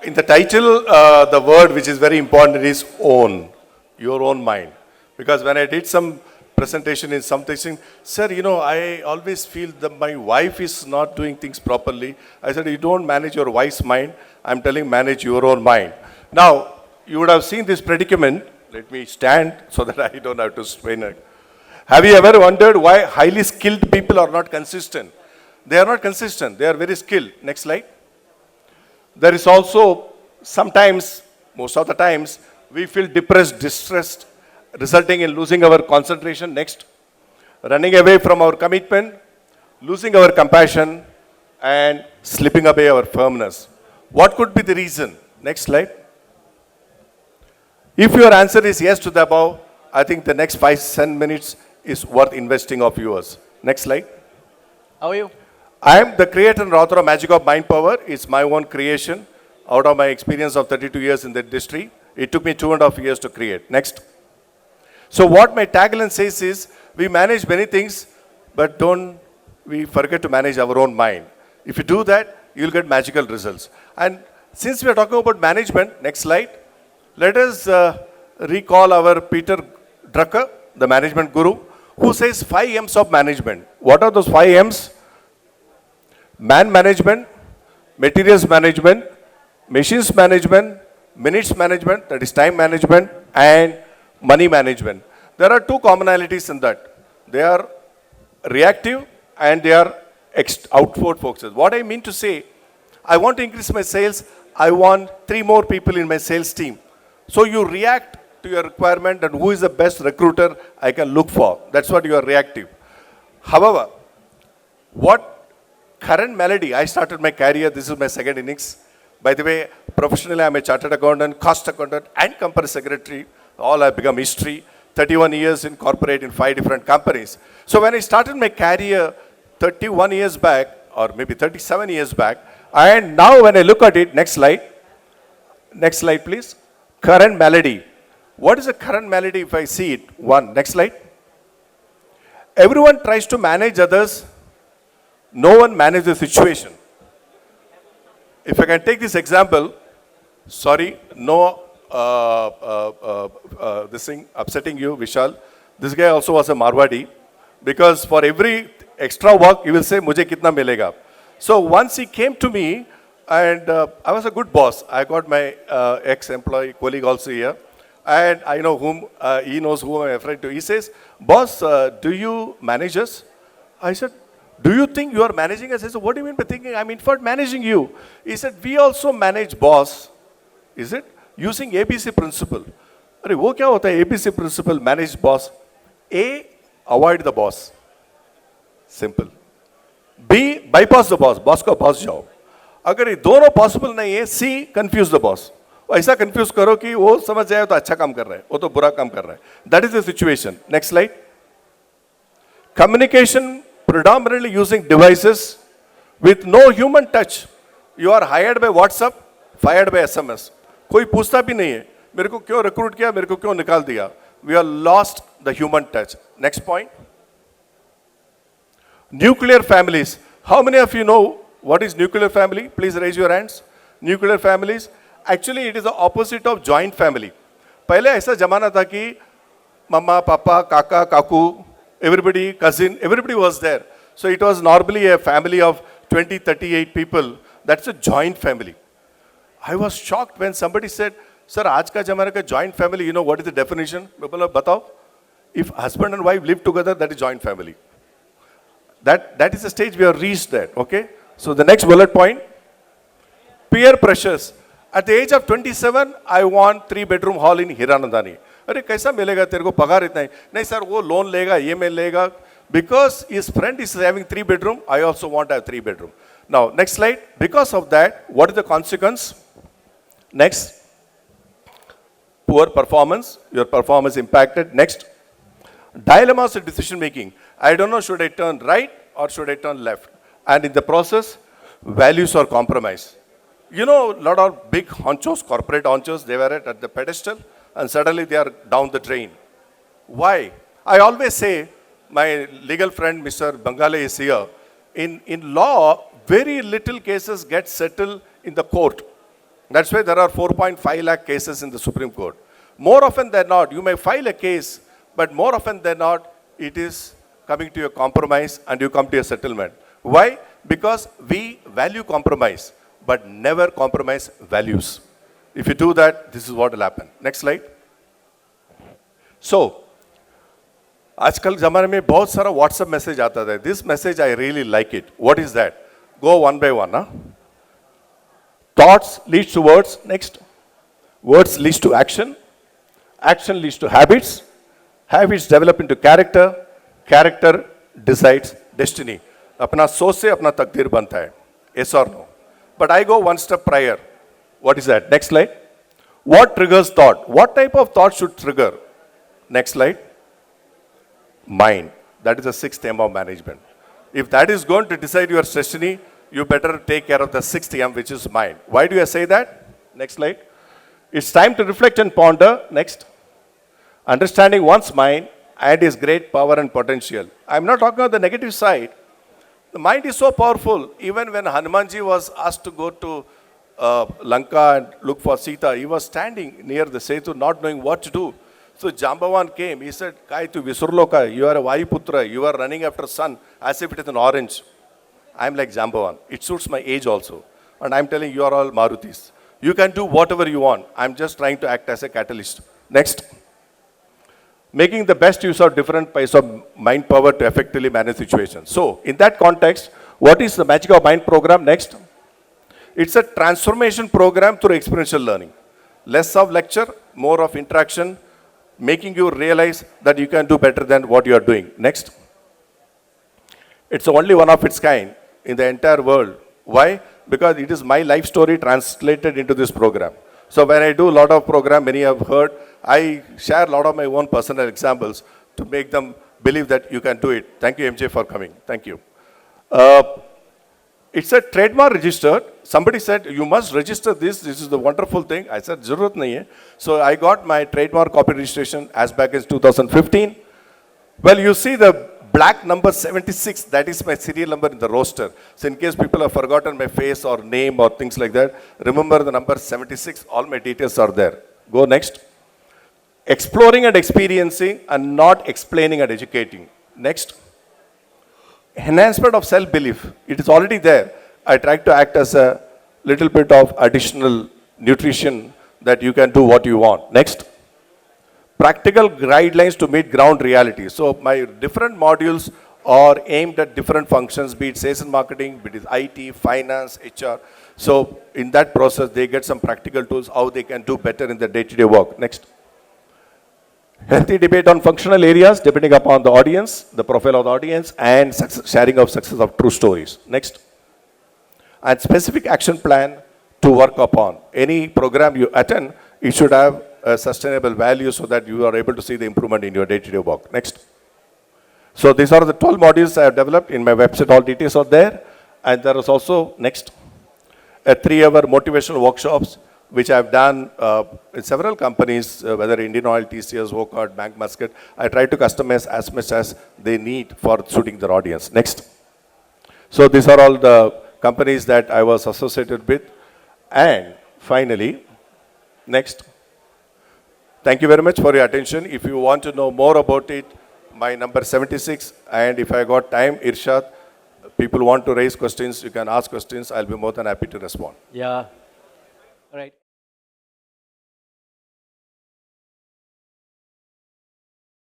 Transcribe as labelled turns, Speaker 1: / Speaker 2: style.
Speaker 1: In the title, the word which is very important is own, your own mind. Because when I did some presentation in something, sir, I always feel that my wife is not doing things properly. I said, you don't manage your wife's mind. I'm telling manage your own mind. Now, you would have seen this predicament. Let me stand so that I don't have to strain it. Have you ever wondered why highly skilled people are not consistent? They are not consistent. They are very skilled. Next slide. There is also sometimes, most of the times, we feel depressed, distressed, resulting in losing our concentration. Next. Running away from our commitment, losing our compassion, and slipping away our firmness. What could be the reason? Next slide. If your answer is yes to the above, I think the next 5-10 minutes is worth investing of yours. Next slide.
Speaker 2: How are you?
Speaker 1: I am the creator and author of Magic of Mind Power. It's my own creation out of my experience of 32 years in the industry. It took me 2.5 years to create. Next. So what my tagline says is, we manage many things, but don't we forget to manage our own mind. If you do that, you'll get magical results. And since we are talking about management, next slide, let us recall our Peter Drucker, the management guru, who says 5 M's of management. What are those 5 M's? Man management, materials management, machines management, minutes management, that is time management, and money management. There are 2 commonalities in that. They are reactive and they are outward focused. What I mean to say, I want to increase my sales. I want 3 more people in my sales team. So you react to your requirement and who is the best recruiter I can look for. That's what you are reactive. However, what current melody, I started my career, this is my second innings. By the way, professionally I'm a chartered accountant, cost accountant, and company secretary. All have become history. 31 years in corporate in 5 different companies. So when I started my career 31 years back, or maybe 37 years back, and now when I look at it, next slide please, current melody. What is a current melody if I see it? Next slide. Everyone tries to manage others. No one manages the situation. If I can take this example, sorry, no this thing upsetting you, Vishal. This guy also was a Marwadi, because for every extra work, he will say, "Mujhe kitna milega." So once he came to me, and I was a good boss. I got my ex-employee colleague also here, and I know whom, he knows who I'm referring to. He says, "Boss, do you manage us?" I said, "Do you think you are managing us?" I said, "What do you mean by thinking? I'm in fact managing you." He said, "We also manage boss." Is it? Using ABC principle. अरे वो क्या होता है ABC principle? Manage boss. A, avoid the boss. Simple. B, bypass the boss. Boss को boss जाओ. अगर ये दोनों possible नहीं है, C, confuse the boss. ऐसा confuse करो कि वो समझ जाए तो अच्छा काम कर रहा है, वो तो बुरा काम कर रहा है. That is the situation. Next slide. Communication predominantly using devices with no human touch. You are hired by WhatsApp, fired by SMS. कोई पूछता भी नहीं है, मेरे को क्यों रिक्रूट किया, मेरे को क्यों निकाल दिया. We are lost the human touch. Next point. Nuclear families. How many of you know what is nuclear family? Please raise your hands. Nuclear families. Actually, it is the opposite of joint family. पहले ऐसा जमाना था कि मम्मा, पापा, काका, काकू, everybody, cousin, everybody was there. So it was normally a family of 20, 38 people. That's a joint family. I was shocked when somebody said, "Sir, आज का जमाना का joint family, you know what is the definition?" मैं बोला, बताओ. If husband and wife live together, that is joint family. That is the stage we have reached there, okay? So the next bullet point, peer pressures. At the age of 27, I want 3-bedroom hall in Hiranandani. अरे कैसा मिलेगा तेरे को पगार इतना ही? नहीं sir वो loan लेगा, ये में लेगा. Because his friend is having 3-bedroom, I also want to have 3-bedroom. Now, next slide. Because of that, what is the consequence? Next. Poor performance. Your performance impacted. Next. Dilemmas of decision making. I don't know, should I turn right or should I turn left? And in the process, values are compromised. You know, a lot of big honchos, corporate honchos, they were at the pedestal and suddenly they are down the drain. Why? I always say, my legal friend, Mr. Bangale, is here. In law, very little cases get settled in the court. That's why there are 4.5 lakh cases in the Supreme Court. More often than not, you may file a case, but more often than not, it is coming to a compromise and you come to a settlement. Why? Because we value compromise, but never compromise values. If you do that, this is what will happen. Next slide. So, आजकल ज़माने में बहुत सारा WhatsApp message आता है. This message I really like it. What is that? Go one by one. Huh? Thoughts leads to words. Next. Words leads to action. Action leads to habits. Habits develop into character. Character decides destiny. अपना सोच से अपना तकदीर बनता है. Yes or no? But I go one step prior. What is that? Next slide. What triggers thought? What type of thought should trigger? Next slide. Mind. That is the sixth M of management. If that is going to decide your destiny, you better take care of the sixth M, which is mind. Why do I say that? Next slide. It's time to reflect and ponder. Next. Understanding one's mind and his great power and potential. I'm not talking about the negative side. The mind is so powerful. Even when Hanumanji was asked to go to Lanka and look for Sita, he was standing near the Setu not knowing what to do. So Jambavan came, he said, Kai tu Visurloka, you are a Vayuputra, you are running after sun as if it is an orange. I'm like Jambavan. It suits my age also. And I'm telling you are all Marutis. You can do whatever you want. I'm just trying to act as a catalyst. Next. Making the best use of different types of mind power to effectively manage situations. So, in that context, what is the Magic of Mind program? Next. It's a transformation program through experiential learning. Less of lecture, more of interaction, making you realize that you can do better than what you are doing. Next. It's only one of its kind in the entire world. Why? Because it is my life story translated into this program. So when I do a lot of program, many have heard, I share a lot of my own personal examples to make them believe that you can do it. Thank you, MJ, for coming. Thank you. It's a trademark registered. Somebody said, you must register this. This is the wonderful thing. I said, Zarurat nahi hai. So I got my trademark copy registration as back as 2015. Well, you see the black number 76, that is my serial number in the roster. So in case people have forgotten my face or name or things like that, remember the number 76, all my details are there. Go next. Exploring and experiencing and not explaining and educating. Next. Enhancement of self-belief. It is already there. I try to act as a little bit of additional nutrition that you can do what you want. Next. Practical guidelines to meet ground reality. So my different modules are aimed at different functions, be it sales and marketing, be it IT, finance, HR. So in that process, they get some practical tools, how they can do better in their day-to-day work. Next. Healthy debate on functional areas, depending upon the audience, the profile of the audience, and sharing of success of true stories. Next. And specific action plan to work upon. Any program you attend, it should have a sustainable value so that you are able to see the improvement in your day-to-day work. Next. So these are the 12 modules I have developed. In my website, all details are there. And there is also, next, a 3-hour motivational workshops, which I have done in several companies, whether Indian Oil, TCS, Vocard, Bank Muscat. I try to customize as much as they need for suiting their audience. Next. So these are all the companies that I was associated with. And finally, next. Thank you very much for your attention. If you want to know more about it, my number 76, and if I got time, Irshad, people want to raise questions, you can ask questions. I'll be more than happy to respond.
Speaker 2: Yeah. All right.